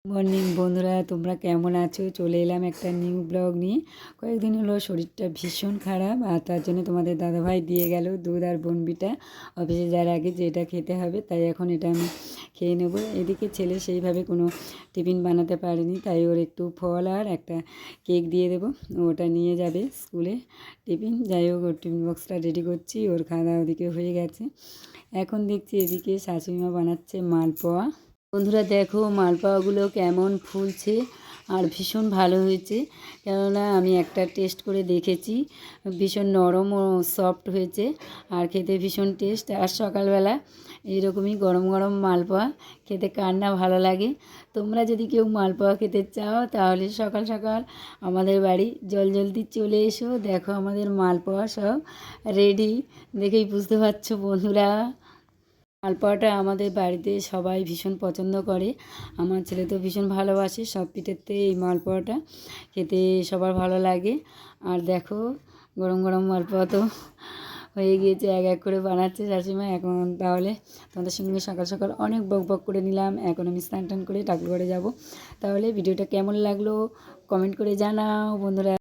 Morning বন্ধুরা, তোমরা কেমন আছো? চলে এলাম একটা নিউ ব্লগ নিয়ে। কয়েকদিন হলো শরীরটা ভীষণ খারাপ, আর তার জন্য তোমাদের দাদাভাই দিয়ে গেল দুধ আর বনবিটা অফিসে যাওয়ার আগে, যে এটা খেতে হবে, তাই এখন এটা আমি খেয়ে নেব। এদিকে ছেলে সেইভাবে কোনো টিফিন বানাতে পারেনি, তাই ওর একটু ফল আর একটা কেক দিয়ে দেবো, ওটা নিয়ে যাবে স্কুলে টিফিন। যাই হোক, ওর টিফিন বক্সটা রেডি করছি, ওর খাওয়া দাওয়া ওদিকে হয়ে গেছে। এখন দেখছি এদিকে শাশুড়িমা বানাচ্ছে মালপোয়া। বন্ধুরা দেখো, মালপোয়াগুলো কেমন ফুলছে আর ভীষণ ভালো হয়েছে। কেননা আমি একটা টেস্ট করে দেখেছি, ভীষণ নরম ও সফট হয়েছে আর খেতে ভীষণ টেস্ট। আর সকালবেলা এইরকমই গরম গরম মালপোয়া খেতে কার না ভালো লাগে। তোমরা যদি কেউ মালপোয়া খেতে চাও তাহলে সকাল সকাল আমাদের বাড়ি জলদি চলে এসো। দেখো আমাদের মালপোয়া সব রেডি, দেখেই বুঝতে পারছো বন্ধুরা। মালপোয়াটা আমাদের বাড়িতে সবাই ভীষণ পছন্দ করে, আমার ছেলে তো ভীষণ ভালোবাসে। সব পিঠেতে এই মালপোয়াটা খেতে সবার ভালো লাগে। আর দেখো, গরম গরম মালপোয়া তো হয়ে গিয়েছে, এক এক করে বানাচ্ছে শাশুড়িমা। এখন তাহলে তোমাদের সঙ্গে সকাল সকাল অনেক বক করে নিলাম। এখন আমি স্নান টান করে ঠাকুর ঘরে যাবো। তাহলে ভিডিওটা কেমন লাগলো কমেন্ট করে জানাও বন্ধুরা।